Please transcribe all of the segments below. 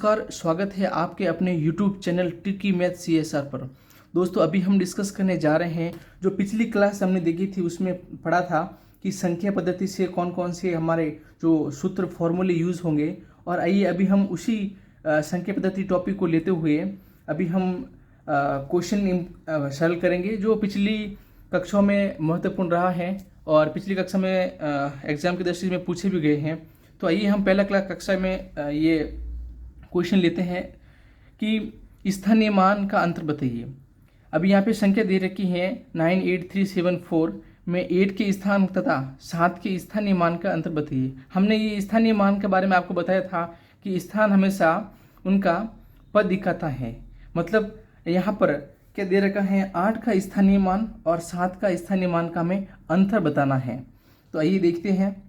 नमस्कार, स्वागत है आपके अपने YouTube channel tricky math CSR पर। दोस्तों, अभी हम डिस्कस करने जा रहे हैं जो पिछली क्लास हमने देखी थी, उसमें पढ़ा था कि संख्या पद्धति से कौन कौन से हमारे जो सूत्र फॉर्मूले यूज़ होंगे। और आइए अभी हम उसी संख्या पद्धति टॉपिक को लेते हुए अभी हम क्वेश्चन सॉल्व करेंगे जो पिछली कक्षाओं में महत्वपूर्ण रहा है और पिछली कक्षा में एग्जाम की दृष्टि में पूछे भी गए हैं। तो आइए हम पहला कक्षा में ये क्वेश्चन लेते हैं कि स्थानीय मान का अंतर बताइए। अभी यहाँ पे संख्या दे रखी है 98374 में 8 के स्थान तथा 7 के स्थानीय मान का अंतर बताइए। हमने ये स्थानीय मान के बारे में आपको बताया था कि स्थान हमेशा उनका पद दिखाता है। मतलब यहाँ पर क्या दे रखा है, 8 का स्थानीय मान और 7 का स्थानीय मान का हमें अंतर बताना है। तो आइए देखते हैं।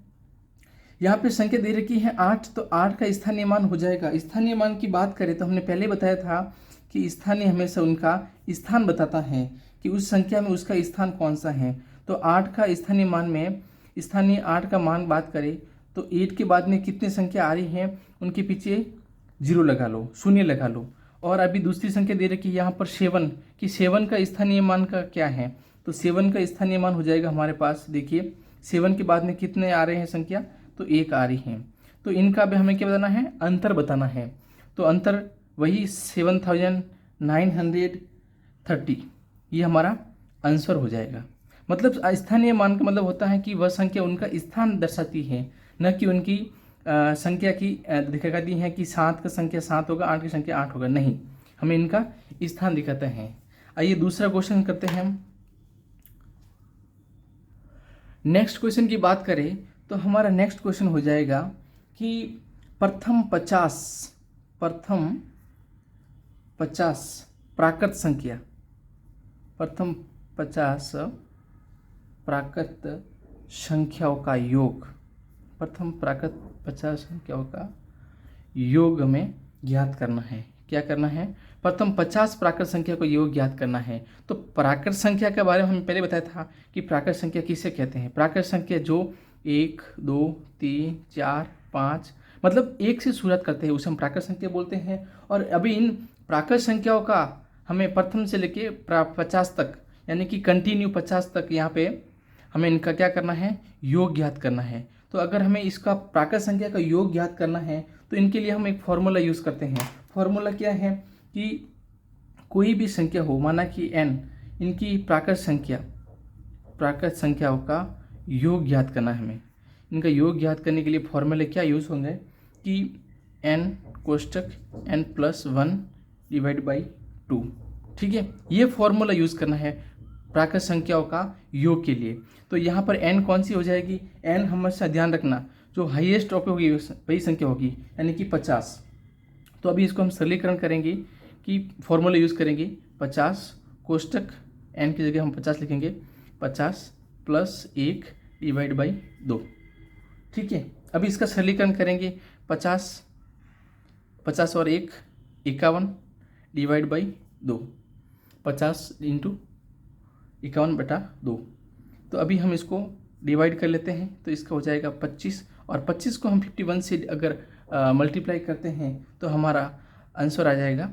यहाँ पे संख्या दे रखी है 8, तो 8 का स्थानीय मान हो जाएगा। स्थानीय मान की बात करें तो हमने पहले बताया था कि स्थानीय हमेशा उनका स्थान बताता है कि उस संख्या में उसका स्थान कौन सा है। तो 8 का स्थानीय मान में स्थानीय 8 का मान बात करें तो 8 के बाद में कितनी संख्या आ रही है, उनके पीछे 0 लगा लो, शून्य लगा लो। और अभी दूसरी संख्या दे रखी है यहाँ पर 7 कि 7 का स्थानीय मान का क्या है, तो 7 का स्थानीय मान हो जाएगा हमारे पास। देखिए 7 के बाद में कितने आ रहे हैं संख्या, तो 1 आ रही हैं। तो इनका भी हमें क्या बताना है, अंतर बताना है। तो अंतर वही 7930, ये हमारा आंसर हो जाएगा। मतलब स्थानीय मान का मतलब होता है कि वह संख्या उनका स्थान दर्शाती है, न कि उनकी संख्या की दिखाती है कि 7 का संख्या 7 होगा, 8 की संख्या 8 होगा। नहीं, हमें इनका स्थान दिखाते हैं। आइए दूसरा क्वेश्चन करते हैं हम। नेक्स्ट क्वेश्चन की बात करें तो हमारा नेक्स्ट क्वेश्चन हो जाएगा कि प्रथम 50 प्राकृत संख्या, प्रथम 50 प्राकृत संख्याओं का योग, प्रथम प्राकृत 50 संख्याओं का योग हमें ज्ञात करना है। क्या करना है, प्रथम 50 प्राकृत संख्या को योग ज्ञात करना है। तो प्राकृत संख्या के बारे में हमें पहले बताया था कि प्राकृत संख्या किसे कहते हैं। प्राकृत संख्या जो 1, 2, 3, 4, 5 मतलब 1 से शुरुआत करते हैं उसे हम प्राकृत संख्या बोलते हैं। और अभी इन प्राकृत संख्याओं का हमें प्रथम से लेके 50 तक, यानी कि कंटिन्यू 50 तक यहाँ पे हमें इनका क्या करना है, योग ज्ञात करना है। तो अगर हमें इसका प्राकृत संख्या का योग ज्ञात करना है तो इनके लिए हम एक फॉर्मूला यूज़ करते हैं। फॉर्मूला क्या है कि कोई भी संख्या हो, माना कि n, इनकी प्राकृत संख्याओं का योग ज्ञात करना है हमें। इनका योग ज्ञात करने के लिए फॉर्मूले क्या यूज़ होंगे कि n कोष्टक n+1 डिवाइड बाई 2। ठीक है, ये फॉर्मूला यूज़ करना है प्राकृत संख्याओं का योग के लिए। तो यहाँ पर n कौन सी हो जाएगी, n हमेशा ध्यान रखना जो हाईएस्ट ऑफ होगी वही संख्या होगी, यानी कि 50। तो अभी इसको हम सरलीकरण करेंगे कि फॉर्मूला यूज़ करेंगे 50 कोष्टक n की जगह हम 50 लिखेंगे, 50 + 1 डिवाइड बाई 2। ठीक है, अभी इसका सरलीकरण करेंगे। 50 और 1 51 डिवाइड बाई 2, 50 × 51/2। तो अभी हम इसको डिवाइड कर लेते हैं तो इसका हो जाएगा 25, और 25 को हम 51 से अगर मल्टीप्लाई करते हैं तो हमारा आंसर आ जाएगा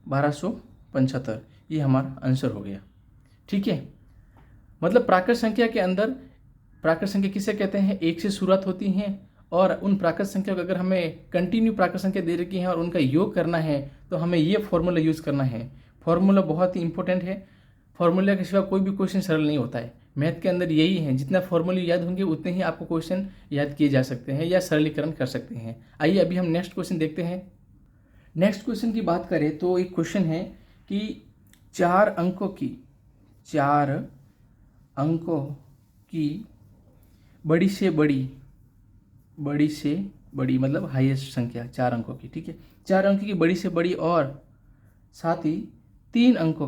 1275। ये हमारा आंसर हो गया। ठीक है, मतलब प्राकृत संख्या के अंदर प्राकृत संख्या किसे कहते हैं, 1 से शुरुआत होती हैं। और उन प्राकृत संख्या को अगर हमें कंटिन्यू प्राकृत संख्या दे रखी है और उनका योग करना है तो हमें ये फॉर्मूला यूज़ करना है। फॉर्मूला बहुत ही इंपॉर्टेंट है। फॉर्मूला के सिवा कोई भी क्वेश्चन सरल नहीं होता है। मैथ के अंदर यही है, जितना फॉर्मूले याद होंगे उतने ही आपको क्वेश्चन याद किए जा सकते हैं या सरलीकरण कर सकते हैं। आइए अभी हम नेक्स्ट क्वेश्चन देखते हैं। नेक्स्ट क्वेश्चन की बात करें तो एक क्वेश्चन है कि 4 अंकों की बड़ी से बड़ी मतलब हाईएस्ट संख्या 4 अंकों की। ठीक है, 4 अंकों की बड़ी से बड़ी और साथ ही 3 अंकों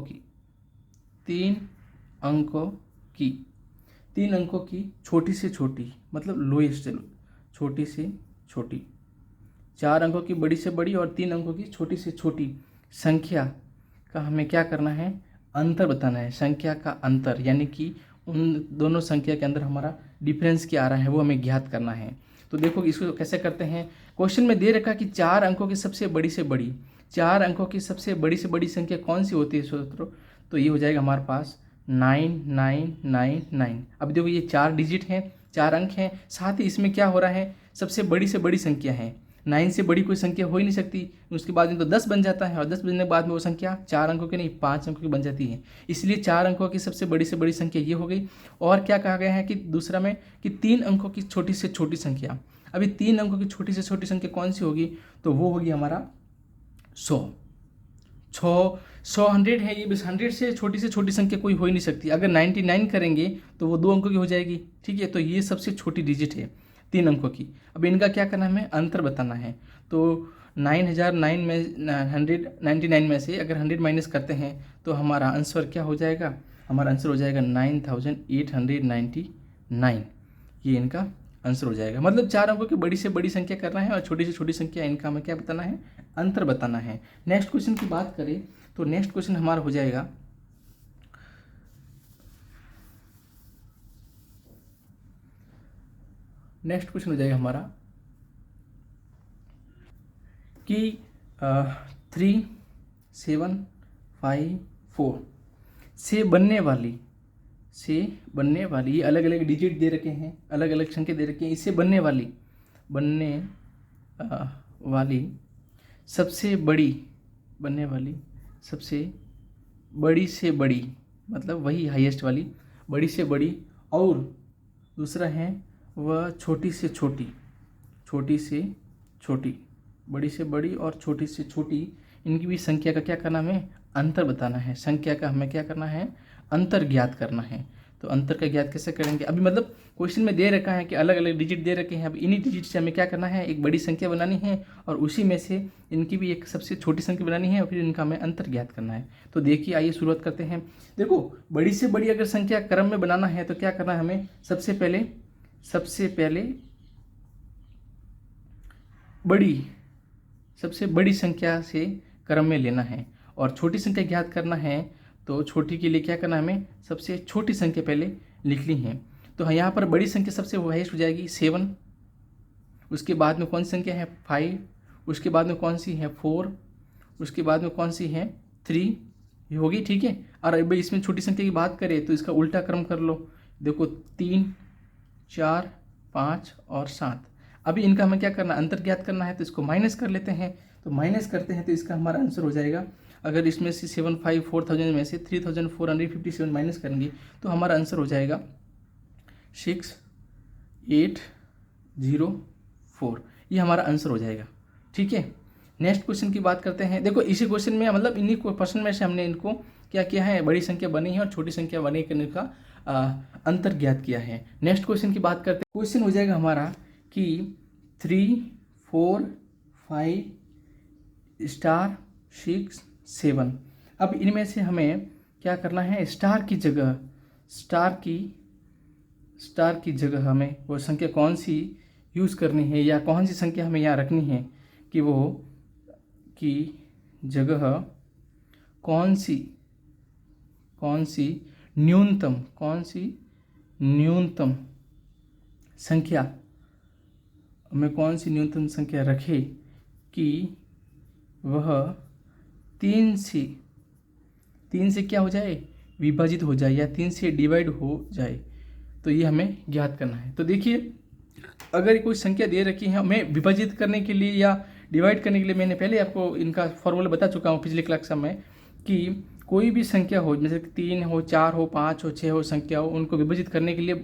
की छोटी से छोटी मतलब लोएस्ट, छोटी से छोटी, 4 अंकों की बड़ी से बड़ी और 3 अंकों की छोटी से छोटी संख्या का हमें क्या करना है, अंतर बताना है। संख्या का अंतर, यानी कि उन दोनों संख्या के अंदर हमारा डिफरेंस क्या आ रहा है वो हमें ज्ञात करना है। तो देखो इसको कैसे करते हैं, क्वेश्चन में दे रखा कि 4 अंकों की सबसे बड़ी से बड़ी, 4 अंकों की सबसे बड़ी संख्या कौन सी होती है दोस्तों? तो ये हो जाएगा हमारे पास 9999। अब देखो ये 4 डिजिट हैं, 4 अंक हैं, साथ ही इसमें क्या हो रहा है, सबसे बड़ी से बड़ी संख्या है। 9 से बड़ी कोई संख्या हो ही नहीं सकती, उसके बाद में तो 10 बन जाता है, और 10 बनने के बाद में वो संख्या 4 अंकों की नहीं 5 अंकों की बन जाती है। इसलिए 4 अंकों की सबसे बड़ी से बड़ी संख्या ये हो गई। और क्या कहा गया है कि दूसरा में कि 3 अंकों की छोटी से छोटी संख्या। अभी 3 अंकों की छोटी से छोटी संख्या कौन सी होगी? तो वो होगी हमारा 100। 100 है, ये बस 100 से छोटी संख्या कोई हो ही नहीं सकती। अगर 99 करेंगे तो वो 2 अंकों की हो जाएगी, ठीक है। तो ये सबसे छोटी डिजिट है 3 अंकों की। अब इनका क्या करना है, हमें अंतर बताना है। तो 9009 में 199 में से अगर 100 माइनस करते हैं तो हमारा आंसर क्या हो जाएगा? हमारा आंसर हो जाएगा 9899। ये इनका आंसर हो जाएगा। मतलब 4 अंकों की बड़ी से बड़ी संख्या करना है और छोटी से छोटी संख्या, इनका हमें क्या बताना है? अंतर बताना है। नेक्स्ट क्वेश्चन की बात करें तो नेक्स्ट क्वेश्चन हमारा हो जाएगा हमारा कि 3754 से बनने वाली ये अलग अलग डिजिट दे रखे हैं, अलग अलग संख्या दे रखी हैं। इससे बनने वाली सबसे बड़ी से बड़ी, मतलब वही हाईएस्ट वाली बड़ी से बड़ी, और दूसरा है वह छोटी से छोटी, बड़ी से बड़ी और छोटी से छोटी, इनकी भी संख्या का क्या करना है? हमें अंतर बताना है। संख्या का हमें क्या करना है? अंतर ज्ञात करना है। तो अंतर का ज्ञात कैसे करेंगे? अभी मतलब क्वेश्चन में दे रखा है कि अलग अलग डिजिट दे रखे हैं। अब इन्हीं डिजिट से हमें क्या करना है? एक बड़ी संख्या बनानी है और उसी में से इनकी भी एक सबसे छोटी संख्या बनानी है और फिर इनका हमें अंतर ज्ञात करना है। तो देखिए, आइए शुरुआत करते हैं। देखो, बड़ी से बड़ी अगर संख्या क्रम में बनाना है तो क्या करना है हमें? सबसे पहले सबसे बड़ी संख्या से क्रम में लेना है और छोटी संख्या ज्ञात करना है। तो छोटी के लिए क्या करना है हमें? सबसे छोटी संख्या पहले लिखनी है। तो यहाँ पर बड़ी संख्या सबसे हाईएस्ट हो जाएगी 7, उसके बाद में कौन सी संख्या है? 5, उसके बाद में कौन सी है? 4, उसके बाद में कौन सी है? 3, ये होगी, ठीक है। और अब इसमें छोटी संख्या की बात करें तो इसका उल्टा क्रम कर लो। देखो 3, 4, 5 और 7। अभी इनका हमें क्या करना? अंतर ज्ञात करना है। तो इसको माइनस कर लेते हैं। तो माइनस करते हैं तो इसका हमारा आंसर हो जाएगा, अगर इसमें से 754,000 में से 3457 माइनस करेंगे तो हमारा आंसर हो जाएगा 6804। ये हमारा आंसर हो जाएगा, ठीक है। नेक्स्ट क्वेश्चन की बात करते हैं। देखो, इसी क्वेश्चन में मतलब इन्हीं क्वेश्चन में से हमने इनको क्या किया है? बड़ी संख्या बनी है और छोटी संख्या बने करने का अंतर ज्ञात किया है। नेक्स्ट क्वेश्चन की बात करते हैं। क्वेश्चन हो जाएगा हमारा कि 3, 4, 5 स्टार 6, 7। अब इनमें से हमें क्या करना है? स्टार की जगह हमें वो संख्या कौन सी यूज़ करनी है या कौन सी संख्या हमें यहाँ रखनी है कि वो की जगह कौन सी न्यूनतम संख्या रखे कि वह 3 से क्या हो जाए? विभाजित हो जाए या 3 से डिवाइड हो जाए। तो ये हमें ज्ञात करना है। तो देखिए, अगर कोई संख्या दे रखी है, हमें विभाजित करने के लिए या डिवाइड करने के लिए मैंने पहले आपको इनका फॉर्मूला बता चुका हूँ पिछले क्लास में कि कोई भी संख्या हो, जैसे 3 हो, 4 हो, 5 हो, 6 हो संख्या हो, उनको विभाजित करने के लिए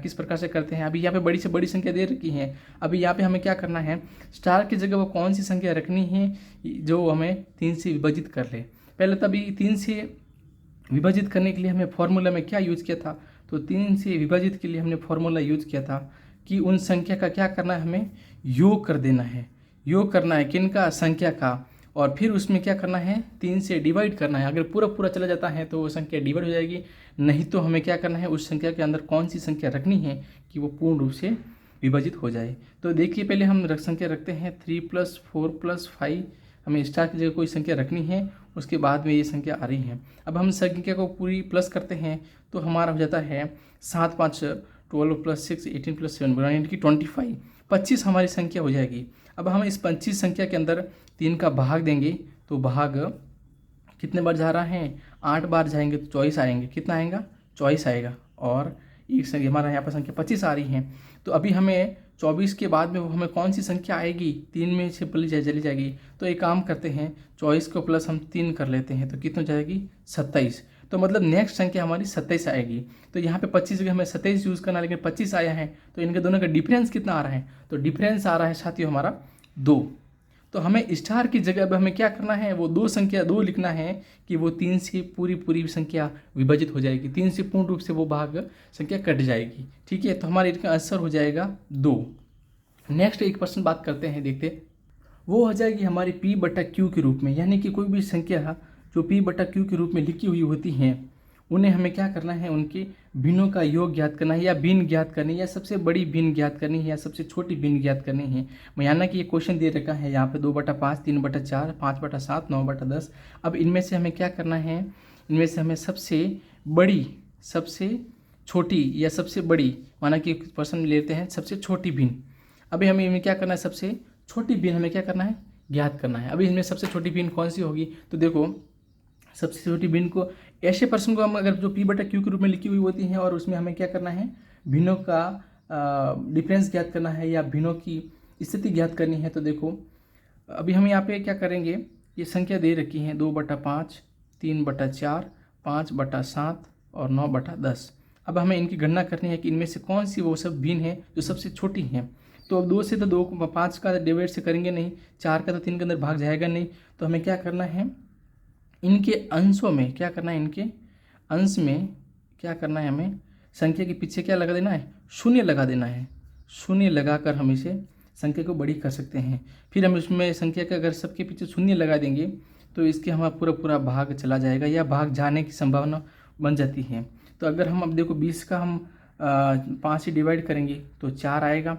किस प्रकार से करते हैं। अभी यहाँ पे बड़ी से बड़ी संख्या दे रखी है। अभी यहाँ पे हमें क्या करना है? स्टार की जगह वो कौन सी संख्या रखनी है जो हमें 3 से विभाजित कर ले। पहले तभी 3 से विभाजित करने के लिए हमें फॉर्मूला में क्या यूज़ किया था? तो 3 से विभाजित के लिए हमने फॉर्मूला यूज़ किया था कि उन संख्या का क्या करना है? हमें योग कर देना है। योग करना है किनका? संख्या का। और फिर उसमें क्या करना है? 3 से डिवाइड करना है। अगर पूरा चला जाता है तो वो संख्या डिवाइड हो जाएगी, नहीं तो हमें क्या करना है? उस संख्या के अंदर कौन सी संख्या रखनी है कि वो पूर्ण रूप से विभाजित हो जाए। तो देखिए, पहले हम संख्या रखते हैं 3 + 4 + 5। हमें स्टार की जगह कोई संख्या रखनी है, उसके बाद में ये संख्या आ रही है। अब हम संख्या को पूरी प्लस करते हैं तो हमारा हो जाता है 7 × 5 = 12 + 6 = 18 + 7 यानी कि 25। 25 हमारी संख्या हो जाएगी। अब हम इस 25 संख्या के अंदर 3 का भाग देंगे तो भाग कितने बार जा रहा है, 8 बार जाएंगे तो 24 आएंगे। कितना आएगा, 24 आएगा। और एक संख्या हमारा यहाँ पर संख्या 25 आ रही है। तो अभी हमें 24 के बाद में हमें कौन सी संख्या आएगी, 3 में से चली जाएगी। तो एक काम करते हैं, 24 को प्लस हम 3 कर लेते हैं तो कितनी हो जाएगी, 27। तो मतलब नेक्स्ट संख्या हमारी 27 आएगी। तो यहाँ पे 25 के हमें 27 यूज़ करना, लेकिन 25 आया है। तो इनके दोनों का डिफरेंस कितना आ रहा है, तो डिफरेंस आ रहा है साथियों हमारा 2। तो हमें स्टार की जगह अब हमें क्या करना है, वो 2 लिखना है कि वो 3 से पूरी संख्या विभाजित हो जाएगी, 3 से पूर्ण रूप से वो भाग संख्या कट जाएगी। ठीक है, तो हमारे इसका आंसर हो जाएगा 2। नेक्स्ट एक पर्सन बात करते हैं, देखते वो हो जाएगी हमारी P/Q के रूप में। यानी कि कोई भी संख्या जो P/Q के रूप में लिखी हुई होती हैं उन्हें हमें क्या करना है, उनके भिन्नों का योग ज्ञात करना है, या भिन्न ज्ञात करनी है, या सबसे बड़ी भिन्न ज्ञात करनी है, या सबसे छोटी भिन्न ज्ञात करनी है। माना कि ये क्वेश्चन दे रखा है यहाँ पे 2/5, 3/4, 5/7, 9/10। अब इनमें से हमें क्या करना है, इनमें से हमें सबसे बड़ी, सबसे छोटी या सबसे बड़ी, माना कि पर्सन लेते हैं सबसे छोटी भिन्न। अभी हमें इनमें क्या करना है, सबसे छोटी भिन्न हमें क्या करना है, ज्ञात करना है। अभी इनमें सबसे छोटी भिन्न कौन सी होगी, तो देखो सबसे छोटी भिन्न को, ऐसे पर्सन को हम अगर जो P/Q के रूप में लिखी हुई होती हैं और उसमें हमें क्या करना है, भिन्नों का डिफरेंस ज्ञात करना है या भिन्नों की स्थिति ज्ञात करनी है। तो देखो अभी हम यहाँ पे क्या करेंगे, ये संख्या दे रखी है 2/5, 3/4, 5/7 और 9/10। अब हमें इनकी गणना करनी है कि इनमें से कौन सी वो सब भिन्न है जो सबसे छोटी हैं। तो अब 2 से तो 2 5 का डिवाइड से करेंगे नहीं, 4 का तो 3 के अंदर भाग जाएगा नहीं। तो हमें क्या करना है, इनके अंशों में क्या करना है, इनके अंश में क्या करना है, हमें संख्या के पीछे क्या लगा देना है, 0 लगा देना है। 0 लगाकर हम इसे संख्या को बड़ी कर सकते हैं। फिर हम इसमें संख्या का अगर सबके पीछे 0 लगा देंगे तो इसके हमारा पूरा भाग चला जाएगा या भाग जाने की संभावना बन जाती है। तो अगर हम अब देखो 20 का हम 5 से डिवाइड करेंगे तो 4 आएगा।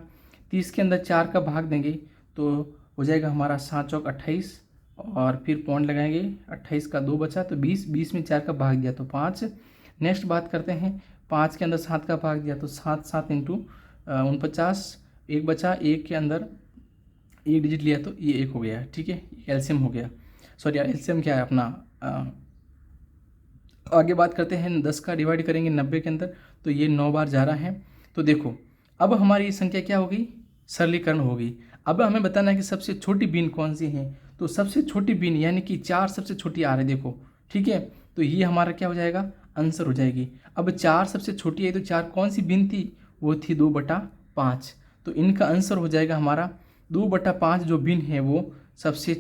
30 के अंदर 4 का भाग देंगे तो हो जाएगा हमारा 7 चौक 28 और फिर पॉइंट लगाएंगे, 28 का 2 बचा तो 20, 20 में 4 का भाग दिया तो 5। नेक्स्ट बात करते हैं, 5 के अंदर 7 का भाग दिया तो 7 7 इंटू 49, 1 बचा, 1 के अंदर 1 डिजिट लिया तो ये 1 हो गया। ठीक है, एलसीएम हो गया, सॉरी एलसीएम क्या है अपना। आगे बात करते हैं, 10 का डिवाइड करेंगे 90 के अंदर तो ये 9 बार जा रहा है। तो देखो अब हमारी संख्या क्या होगी, सरलीकरण होगी। अब हमें बताना है कि सबसे छोटी भिन्न कौन सी है। तो सबसे छोटी भिन्न यानी कि 4 सबसे छोटी आ रही है, देखो। ठीक है, तो ये हमारा क्या हो जाएगा, आंसर हो जाएगी। अब 4 सबसे छोटी है तो 4 कौन सी भिन्न थी, वो थी 2/5। तो इनका आंसर हो जाएगा हमारा 2/5 जो भिन्न है वो सबसे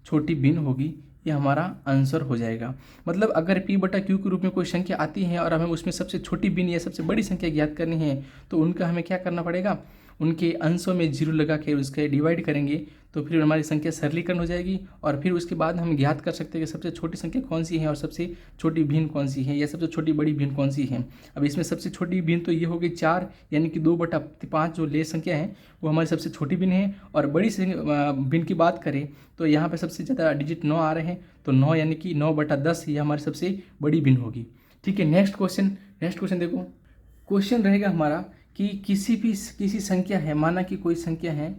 छोटी भिन्न होगी। ये हमारा आंसर हो जाएगा। मतलब अगर P/Q के रूप में कोई संख्या आती है और हमें उसमें सबसे छोटी भिन्न या सबसे बड़ी संख्या ज्ञात करनी है तो उनका हमें क्या करना पड़ेगा, उनके अंशों में 0 लगा के उसके डिवाइड करेंगे तो फिर हमारी संख्या सरलीकरण हो जाएगी। और फिर उसके बाद हम ज्ञात कर सकते हैं कि सबसे छोटी संख्या कौन सी है और सबसे छोटी भिन्न कौन सी है या सबसे छोटी बड़ी भिन्न कौन सी है। अब इसमें सबसे छोटी भिन्न तो ये हो गई 4, यानी कि 2/5 जो ले संख्या है वो हमारी सबसे छोटी भिन्न है। और बड़ी भिन्न की बात करें तो यहाँ पर सबसे ज़्यादा डिजिट 9 आ रहे हैं तो 9 यानी कि 9/10 ये हमारी सबसे बड़ी भिन्न होगी। ठीक है, नेक्स्ट क्वेश्चन देखो। क्वेश्चन रहेगा हमारा कि किसी संख्या है, माना कि कोई संख्या है,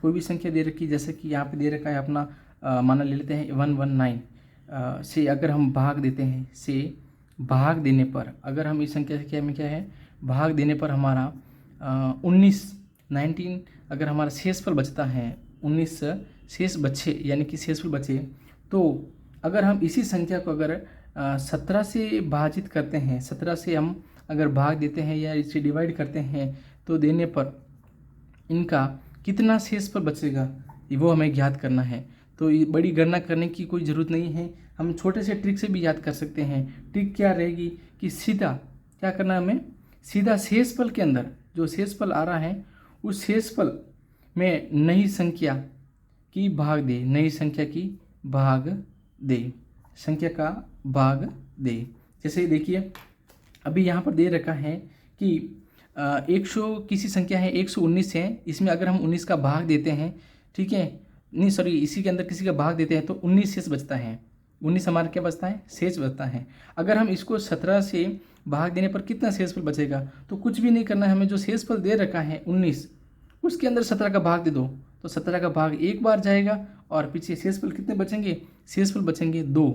कोई भी संख्या दे रखी, जैसे कि यहाँ पे दे रखा है अपना माना ले लेते हैं 119 से अगर हम भाग देते हैं, से भाग देने पर अगर हम इस संख्या से क्या है भाग देने पर हमारा 19 अगर हमारा शेषफल बचता है, 19 शेष बचे यानी कि शेषफल बचे, तो अगर हम इसी संख्या को अगर 17 से भाजित करते हैं, 17 से हम अगर भाग देते हैं या इसे डिवाइड करते हैं तो देने पर इनका कितना शेषफल बचेगा वो हमें ज्ञात करना है। तो ये बड़ी गणना करने की कोई ज़रूरत नहीं है, हम छोटे से ट्रिक से भी याद कर सकते हैं। ट्रिक क्या रहेगी कि सीधा क्या करना है, हमें सीधा शेषफल के अंदर जो शेषफल आ रहा है उस शेषफल में नई संख्या की भाग दे, नई संख्या की भाग दे, संख्या का भाग दे। जैसे देखिए अभी यहाँ पर दे रखा है कि 100 किसी संख्या है 119 है, इसमें अगर हम 19 का भाग देते हैं, ठीक है, नहीं सॉरी इसी के अंदर किसी का भाग देते हैं तो 19 शेष बचता है। 19 हमारा क्या बचता है, शेष बचता है। अगर हम इसको 17 से भाग देने पर कितना शेषफल बचेगा, तो कुछ भी नहीं करना है, हमें जो शेषफल दे रखा है 19 उसके अंदर 17 का भाग दे दो, तो 17 का भाग एक बार जाएगा और पीछे शेषफल कितने बचेंगे, शेषफल बचेंगे 2।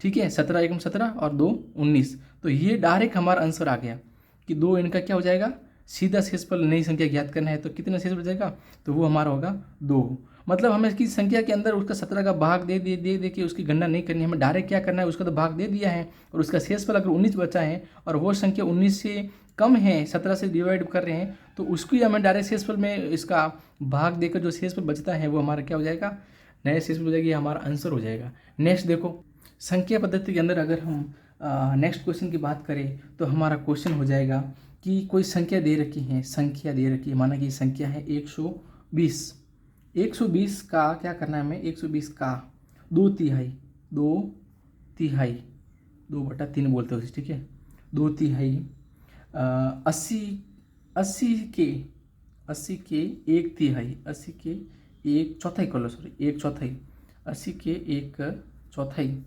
ठीक है, 17 एकम 17 और 2 19। तो ये डायरेक्ट हमारा आंसर आ गया कि 2 इनका क्या हो जाएगा, सीधा शेषफल नई संख्या ज्ञात करना है तो कितना शेष बचेगा, तो वो हमारा होगा 2। मतलब हमें इसकी संख्या के अंदर उसका 17 का भाग दे के उसकी गणना नहीं करनी है, हमें डायरेक्ट क्या करना है, उसका तो भाग दे दिया है और उसका शेषफल अगर 19 बचा है और वो संख्या 19 से कम है, 17 से डिवाइड कर रहे हैं, तो उसकी हमें डायरेक्ट शेषफल में इसका भाग देकर जो शेषफल बचता है वो हमारा क्या हो जाएगा, नया शेषफल हो जाएगी, हमारा आंसर हो जाएगा। नेक्स्ट देखो, संख्या पद्धति के अंदर अगर हम नेक्स्ट क्वेश्चन की बात करें तो हमारा क्वेश्चन हो जाएगा कि कोई संख्या दे रखी है, संख्या दे रखी है, माना कि संख्या है 120। 120 का क्या करना है हमें, 120 का 2/3, 2/3 बोलते हो, ठीक है, 2/3 80 के 1/3, 80 के 1/4 कर लो, सॉरी 1/4, 80 के 1/4,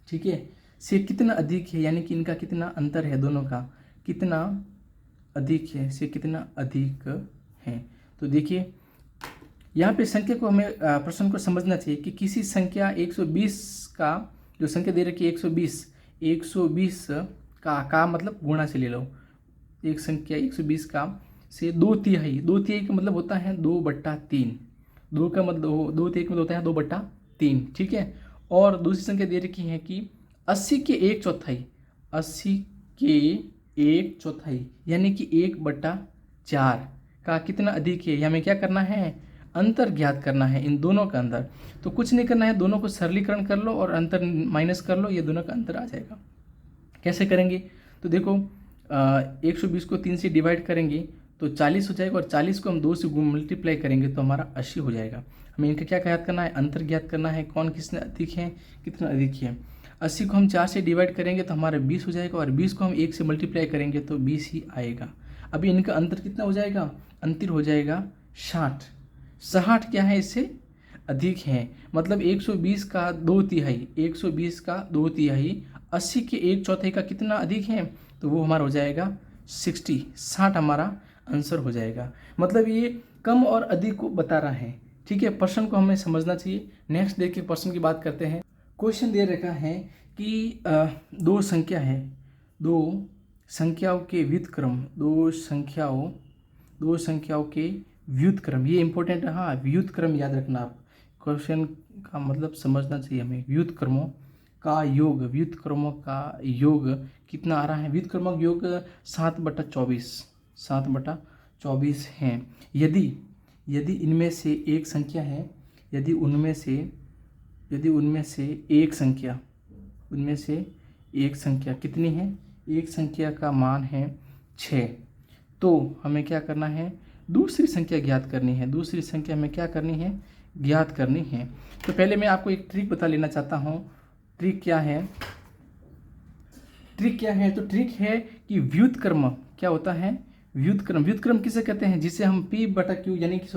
ठीक है, से कितना अधिक है, यानी कि इनका कितना अंतर है, दोनों का कितना अधिक है, से कितना अधिक है। तो देखिए यहाँ पे संख्या को हमें प्रश्न को समझना चाहिए कि किसी संख्या 120 का, जो संख्या दे रखी है 120 का मतलब गुणा से ले लो, एक संख्या 120 का से 2/3 का मतलब होता है 2/3, 2 का मतलब 2/3 का मतलब होता है 2/3, ठीक है। और दूसरी संख्या दे रखी है कि 80 के 1/4, 80 के 1/4 यानी कि 1/4 का कितना अधिक है, हमें क्या करना है, अंतर ज्ञात करना है इन दोनों का अंतर। तो कुछ नहीं करना है, दोनों को सरलीकरण कर लो और अंतर माइनस कर लो, ये दोनों का अंतर आ जाएगा। कैसे करेंगे, तो देखो 120 को 3 से डिवाइड करेंगे तो 40 हो जाएगा और 40 को हम 2 से मल्टीप्लाई करेंगे तो हमारा 80 हो जाएगा। हमें इनका क्या ज्ञात करना है, अंतर ज्ञात करना है, कौन किसने अधिक है, कितना अधिक है। 80 को हम 4 से डिवाइड करेंगे तो हमारा 20 हो जाएगा और 20 को हम 1 से मल्टीप्लाई करेंगे तो 20 ही आएगा। अभी इनका अंतर कितना हो जाएगा, अंतर हो जाएगा 60। 60 क्या है, इससे अधिक है, मतलब 120 का 2/3, 120 का 2/3 80 के 1/4 का कितना अधिक है, तो वो हमारा हो जाएगा 60 हमारा आंसर हो जाएगा। मतलब ये कम और अधिक को बता रहा है, ठीक है। प्रश्न को हमें समझना चाहिए। नेक्स्ट देखिए, प्रश्न की बात करते हैं। क्वेश्चन दे रखा है कि दो संख्या है, दो संख्याओं के व्युत्क्रम, दो संख्याओं के व्युत्क्रम, ये इंपॉर्टेंट है, हाँ व्युत्क्रम याद रखना आप, क्वेश्चन का मतलब समझना चाहिए हमें। व्युत्क्रमों का योग, व्युत्क्रमों का योग कितना आ रहा है, व्युत्क्रमों का योग 7/24 हैं। यदि इनमें से एक संख्या है, यदि उनमें से एक संख्या कितनी है, एक संख्या का मान है 6, तो हमें क्या करना है, दूसरी संख्या ज्ञात करनी है, दूसरी संख्या हमें क्या करनी है, ज्ञात करनी है। तो पहले मैं आपको एक ट्रिक बता लेना चाहता हूँ। ट्रिक क्या है, तो ट्रिक है कि व्युत्क्रम क्या होता है, व्युत्क्रम किसे कहते हैं, जिसे हम P/Q यानी कि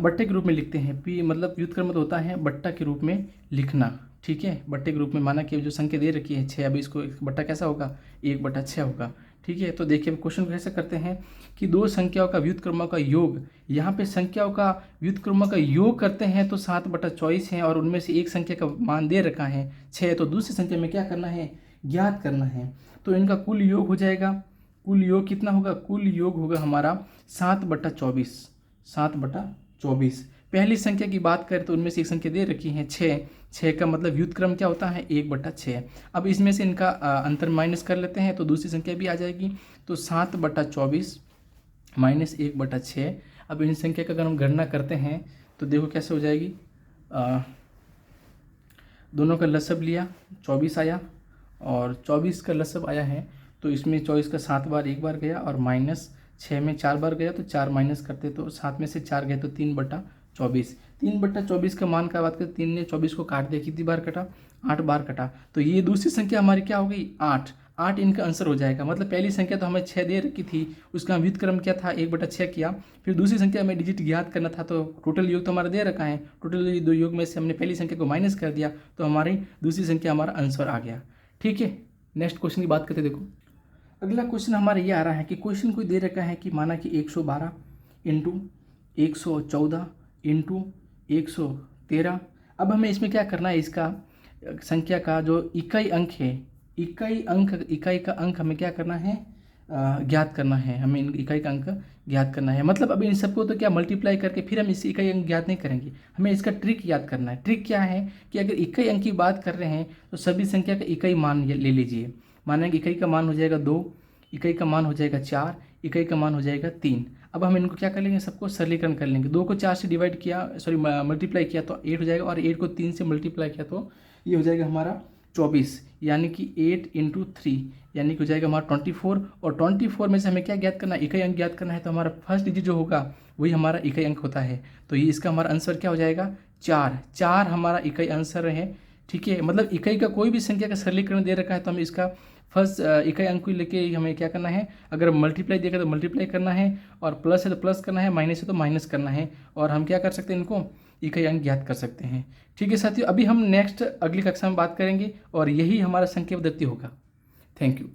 बट्टे के रूप में लिखते हैं। P मतलब व्युत्क्रम मतलब होता है बट्टा के रूप में लिखना, ठीक है, बट्टे के रूप में। माना कि जो संख्या दे रखी है 6, अभी इसको बट्टा कैसा होगा, 1/6 होगा, ठीक है। तो देखिए क्वेश्चन को कैसे करते हैं कि दो संख्याओं का व्युत्क्रमों का योग, यहाँ पे संख्याओं का व्युत्क्रमों का योग करते हैं तो 7/24 है और उनमें से एक संख्या का मान दे रखा है 6, तो दूसरी संख्या में क्या करना है, ज्ञात करना है। तो इनका कुल योग हो जाएगा, कुल योग कितना होगा, कुल योग होगा हमारा 7/24। पहली संख्या की बात करें तो उनमें से एक संख्या दे रखी है 6 का मतलब व्युत्क्रम क्या होता है, 1/6। अब इसमें से इनका अंतर माइनस कर लेते हैं तो दूसरी संख्या भी आ जाएगी, तो 7/24 माइनस 1/6। अब इन संख्या का अगर हम गणना करते हैं तो देखो कैसे हो जाएगी, दोनों का लसब लिया 24 आया और 24 का लसब आया है, तो इसमें 24 का 7 बार एक बार गया और माइनस 6 में 4 बार गया, तो 4 माइनस करते तो 7 में से 4 गए तो 3/24। 3/24 का मान का बात करें, 3 ने 24 को काट दिया, कितनी बार कटा, 8 बार कटा। तो ये दूसरी संख्या हमारी क्या हो गई, 8 इनका आंसर हो जाएगा। मतलब पहली संख्या तो हमें 6 दे रखी थी, उसका व्युत्क्रम क्या था, 1/6 किया। फिर दूसरी संख्या हमें डिजिट ज्ञात करना था, तो टोटल योग तो हमारा दे रखा है, टोटल दो योग में से हमने पहली संख्या को माइनस कर दिया, तो हमारी दूसरी संख्या हमारा आंसर आ गया, ठीक है। नेक्स्ट क्वेश्चन की बात करते देखो, अगला क्वेश्चन हमारा ये आ रहा है कि क्वेश्चन कोई दे रखा है कि माना कि इंटू 114 इंटू 113। अब हमें इसमें क्या करना है, इसका संख्या का जो इकाई अंक है, इकाई का अंक हमें क्या करना है, ज्ञात करना है। हमें इन इकाई का अंक ज्ञात करना है। मतलब अब इन सबको तो क्या मल्टीप्लाई करके फिर हम इस इकाई अंक ज्ञात नहीं करेंगे, हमें इसका ट्रिक याद करना है। ट्रिक क्या है कि अगर इकाई अंक की बात कर रहे हैं तो सभी संख्या का इकाई मान ले लीजिए। मानेंगे इकाई का मान हो जाएगा 2, इकाई का मान हो जाएगा 4, इकाई का मान हो जाएगा 3। अब हम इनको क्या कर लेंगे, सबको सरलीकरण कर लेंगे। 2 को 4 से डिवाइड किया, सॉरी मल्टीप्लाई किया तो 8 हो जाएगा, और 8 को 3 से मल्टीप्लाई किया तो ये हो जाएगा हमारा 24, यानी कि 8 इंटू 3 यानी कि हो जाएगा हमारा 24। और 24 में से हमें क्या ज्ञात करना है, इकाई अंक ज्ञात करना है। तो हमारा फर्स्ट डिजिट जो होगा वही हमारा इकाई अंक होता है। तो ये इसका हमारा आंसर क्या हो जाएगा, 4 हमारा इकाई आंसर है। ठीक है, मतलब इकाई का कोई भी संख्या का सरलीकरण दे रखा है तो हमें इसका फर्स्ट इकाई अंक को लेके हमें क्या करना है, अगर मल्टीप्लाई देगा तो मल्टीप्लाई करना है, और प्लस है तो प्लस करना है, माइनस है तो माइनस करना है, और हम क्या कर सकते हैं, इनको इकाई अंक ज्ञात कर सकते हैं। ठीक है साथियों, अभी हम नेक्स्ट अगली कक्षा में बात करेंगे और यही हमारा संख्या पद्धति होगा। Thank you.